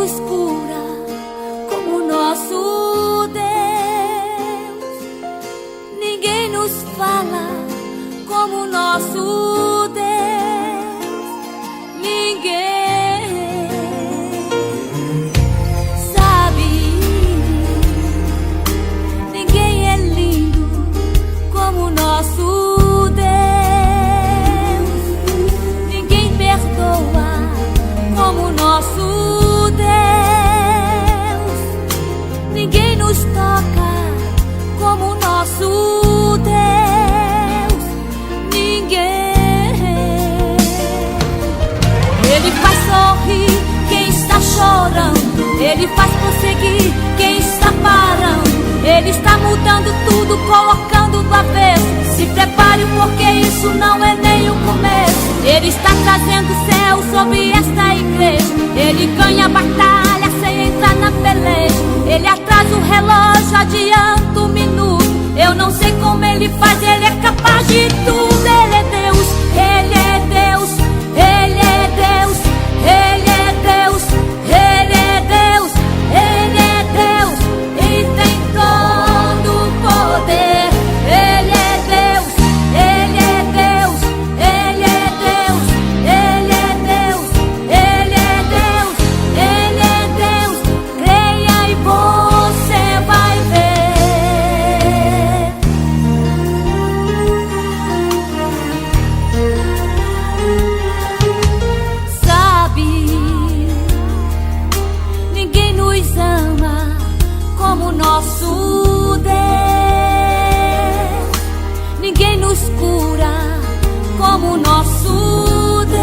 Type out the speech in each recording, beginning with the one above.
nos cura como nosso Deus. Ninguém nos fala como nosso Deus. Ninguém sabe. Ninguém é lindo como nosso Deus. Ninguém perdoa como nosso Deus. Ninguém nos toca como nosso Deus. Ninguém. Ele faz sorrir quem está chorando. Ele faz prosseguir quem está parando. Ele está mudando tudo, colocando do avesso. Se prepare porque isso não é nem o começo. Ele está trazendo o céu sobre esta igreja. Ele ganha a batalha sem entrar na peleja. Ele atrasa o relógio, adianta um minuto. Eu não sei como ele faz, ele é capaz de tudo. Ele é Deus, ele é Deus, ele é Deus, ele é Deus, ele é Deus, ele é Deus e tem todo o poder. Ele é Deus, ele é Deus, ele é Deus, ele é Deus, ele é Deus, ele é Deus. Creia e você vai ver. Sabe, ninguém nos ama como nosso Deus. Ninguém nos cura como nosso Deus.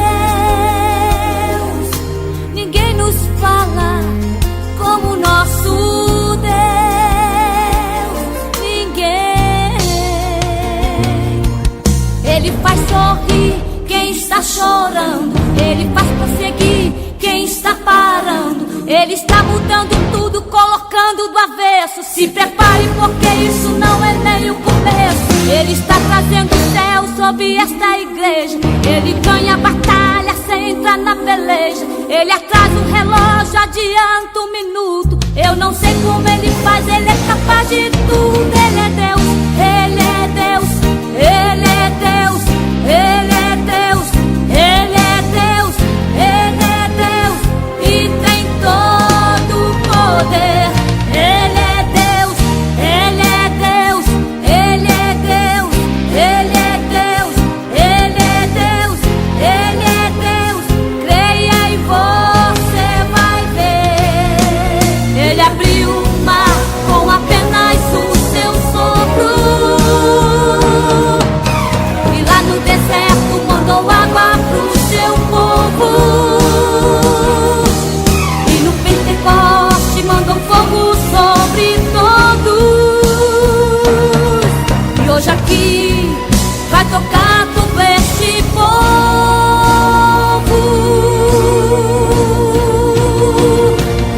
Ninguém nos fala como nosso Deus. Ninguém. Ele faz sorrir quem está chorando. Ele faz prosseguir quem está parando. Ele está mudando tudo, colocando do avesso. Se prepare porque isso não é nem o começo. Ele está trazendo o céu sobre esta igreja. Ele ganha a batalha sem entrar na peleja. Ele atrasa o relógio, adianta um minuto. Eu não sei como ele faz, ele é capaz de tudo. Ele é Deus, ele é Deus, ele é Deus, ele é Deus, ele é Deus, ele é Deus e tem todo o poder. Ele é Deus, ele é Deus, ele é Deus, ele é Deus, ele é Deus, ele é Deus. Creia e você vai ver. Ele abriu o mar com apenas o seu sopro. E lá no deserto mandou água pro seu povo. E no Pentecoste mandou fogo sobre todos. E hoje aqui vai tocar todo este povo.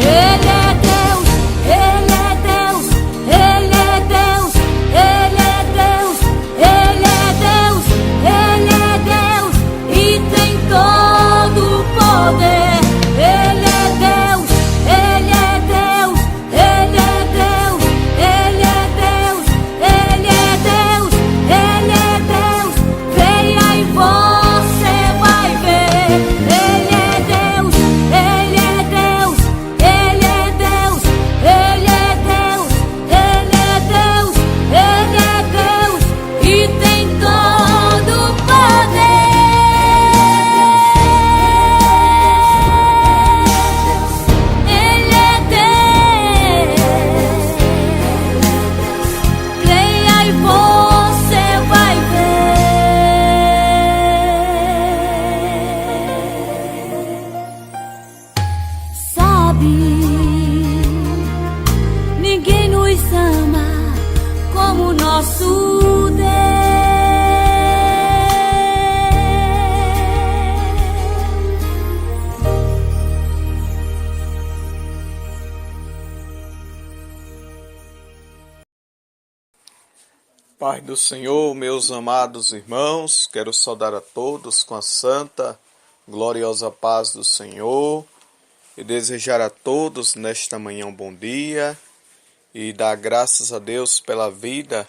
Ele é Deus, ele é Deus, ele é Deus, ele é Deus, ele é Deus, ele é Deus e tem todo o poder. Ele é Deus, ele é Deus, ele é Deus, ele é Deus, ele é Deus, ele é Deus. Creia e você vai ver. Ele é Deus, ele é Deus, ele é Deus, ele é Deus, ele é Deus, ele é Deus e tem todo o poder. Ele é Deus. Creia e você vai ver. Sabe, ninguém nos ama como nosso Deus. Paz do Senhor, meus amados irmãos, quero saudar a todos com a santa, gloriosa paz do Senhor. e desejar a todos nesta manhã um bom dia e dar graças a Deus pela vida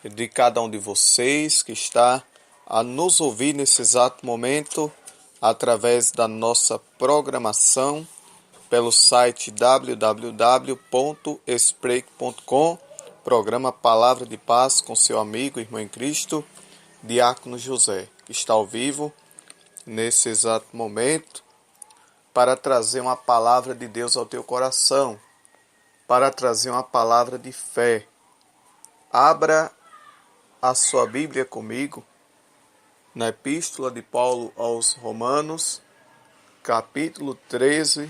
de cada um de vocês que está a nos ouvir nesse exato momento através da nossa programação pelo site www.espreito.com, programa Palavra de Paz com seu amigo, irmão em Cristo, Diácono José, que está ao vivo nesse exato momento para trazer uma palavra de Deus ao teu coração, para trazer uma palavra de fé. Abra a sua Bíblia comigo na Epístola de Paulo aos Romanos, capítulo 13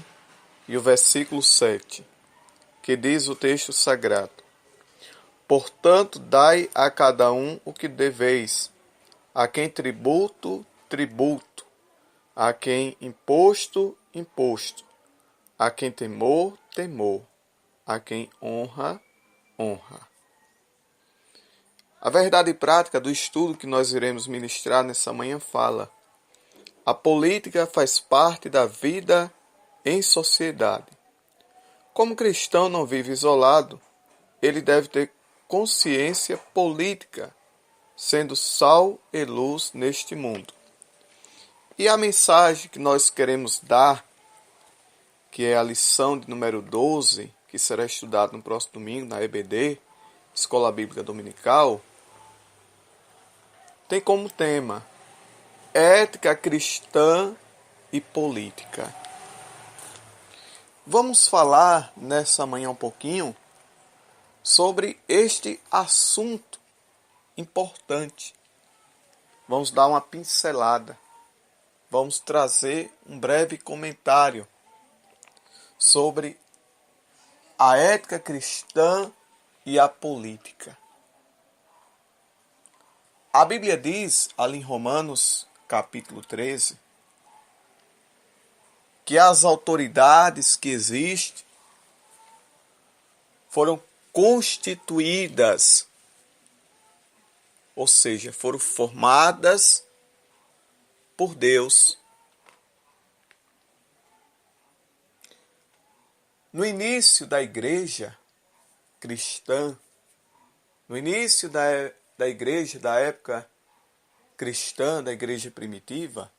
e o versículo 7, que diz o texto sagrado: Portanto, dai a cada um o que deveis, a quem tributo, tributo, a quem imposto, imposto, a quem temor, temor, a quem honra, honra. A verdade prática do estudo que nós iremos ministrar nessa manhã fala: a política faz parte da vida em sociedade. Como cristão não vive isolado, ele deve ter consciência política, sendo sal e luz neste mundo. E a mensagem que nós queremos dar, que é a lição de número 12, que será estudada no próximo domingo na EBD, Escola Bíblica Dominical, tem como tema ética cristã e política. Vamos falar nessa manhã um pouquinho sobre este assunto importante. Vamos dar uma pincelada. Vamos trazer um breve comentário sobre a ética cristã e a política. A Bíblia diz, ali em Romanos, capítulo 13, que as autoridades que existem foram constituídas, ou seja, foram formadas por Deus. No início da igreja cristã, no início da igreja da época cristã, da igreja primitiva,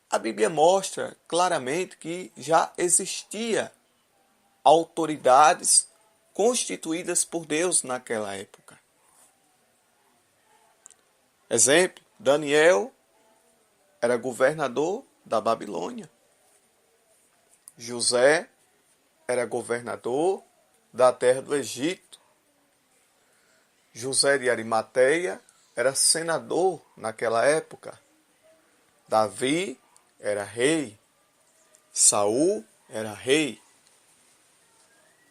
a Bíblia mostra claramente que já existia autoridades constituídas por Deus naquela época. Exemplo, Daniel era governador da Babilônia. José era governador da terra do Egito. José de Arimateia era senador naquela época. Davi era rei. Saul era rei.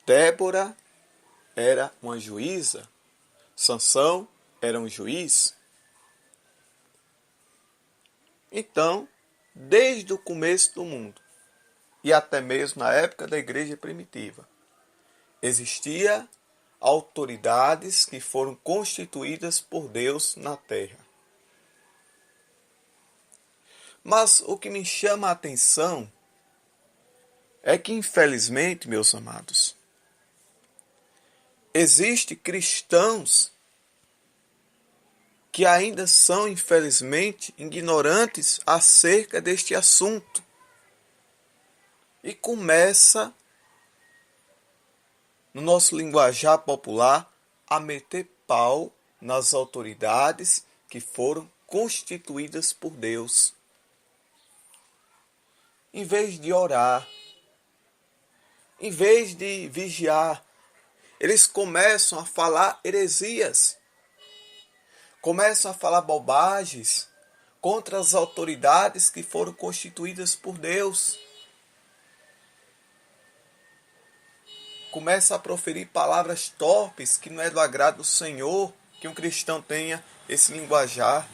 Débora era uma juíza. Sansão era um juiz. Então, desde o começo do mundo, e até mesmo na época da igreja primitiva, existia autoridades que foram constituídas por Deus na terra. Mas o que me chama a atenção é que, infelizmente, meus amados, existem cristãos que ainda são, infelizmente, ignorantes acerca deste assunto. E começa, no nosso linguajar popular, a meter pau nas autoridades que foram constituídas por Deus. Em vez de orar, em vez de vigiar, eles começam a falar heresias, começam a falar bobagens contra as autoridades que foram constituídas por Deus. Começa a proferir palavras torpes que não é do agrado do Senhor, que um cristão tenha esse linguajar.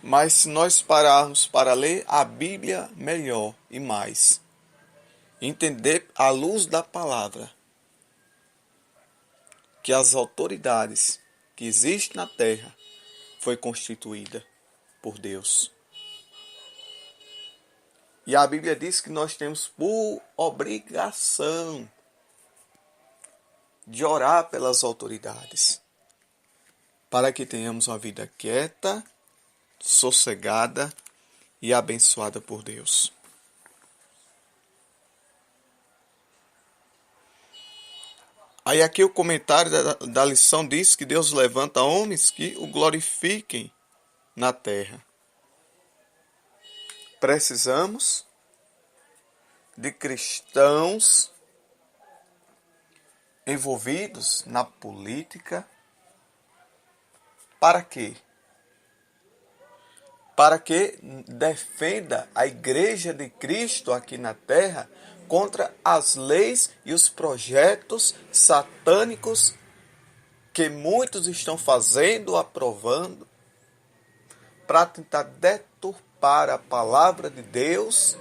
Mas se nós pararmos para ler a Bíblia melhor e mais, entender à luz da palavra que as autoridades que existem na terra foi constituída por Deus. E a Bíblia diz que nós temos por obrigação de orar pelas autoridades, para que tenhamos uma vida quieta, sossegada e abençoada por Deus. Aí aqui o comentário da lição diz que Deus levanta homens que o glorifiquem na terra. Precisamos de cristãos envolvidos na política. Para quê? Para que defenda a Igreja de Cristo aqui na terra contra as leis e os projetos satânicos que muitos estão fazendo, aprovando, para tentar deturpar a palavra de Deus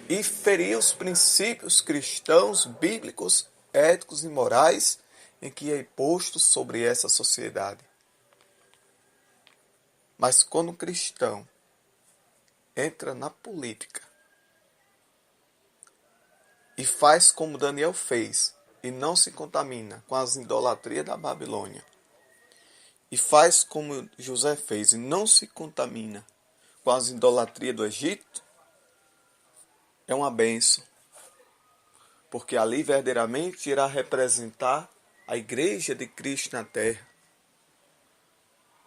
e ferir os princípios cristãos, bíblicos, éticos e morais em que é imposto sobre essa sociedade. Mas quando um cristão entra na política e faz como Daniel fez, e não se contamina com as idolatrias da Babilônia, e faz como José fez, e não se contamina com as idolatrias do Egito, é uma bênção. Porque ali verdadeiramente irá representar a Igreja de Cristo na terra.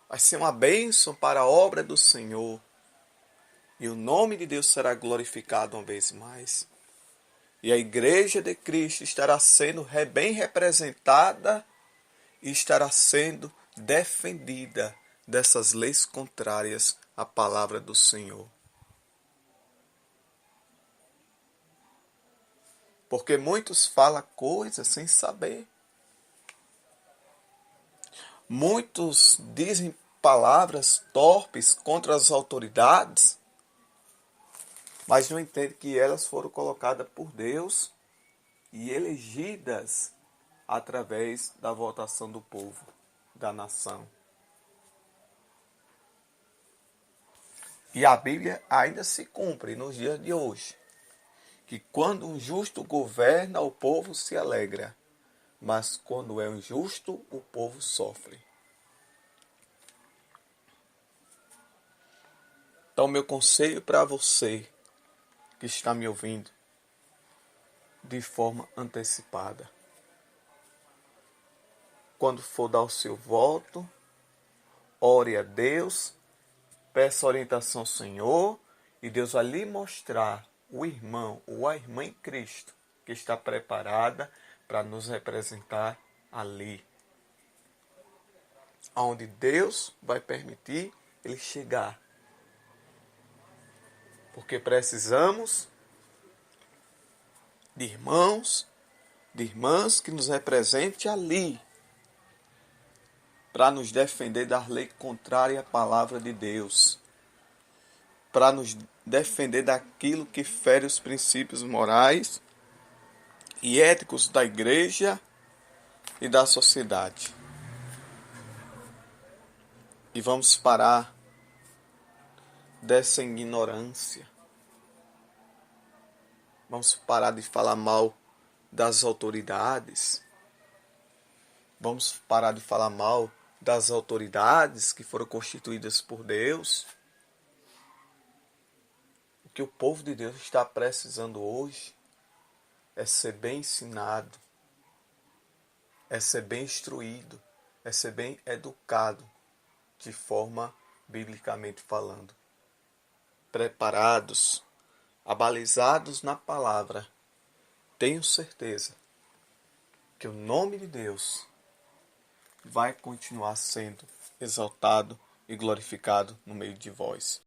Vai ser uma bênção para a obra do Senhor. E o nome de Deus será glorificado uma vez mais. E a Igreja de Cristo estará sendo bem representada e estará sendo defendida dessas leis contrárias à palavra do Senhor. Porque muitos falam coisas sem saber. Muitos dizem palavras torpes contra as autoridades, mas não entendem que elas foram colocadas por Deus e elegidas através da votação do povo, da nação. E a Bíblia ainda se cumpre nos dias de hoje, que quando um justo governa, o povo se alegra, mas quando é injusto, o povo sofre. Então, meu conselho para você que está me ouvindo de forma antecipada: quando for dar o seu voto, ore a Deus, peça orientação ao Senhor, e Deus vai lhe mostrar o irmão ou a irmã em Cristo que está preparada para nos representar ali, onde Deus vai permitir ele chegar. Porque precisamos de irmãos, de irmãs que nos representem ali, para nos defender das leis contrárias à palavra de Deus, para nos defender daquilo que fere os princípios morais e éticos da igreja e da sociedade. E vamos parar dessa ignorância. Vamos parar de falar mal das autoridades. Vamos parar de falar mal das autoridades que foram constituídas por Deus. O que o povo de Deus está precisando hoje é ser bem ensinado, é ser bem instruído, é ser bem educado, de forma biblicamente falando. Preparados, abalizados na palavra, tenho certeza que o nome de Deus vai continuar sendo exaltado e glorificado no meio de vós.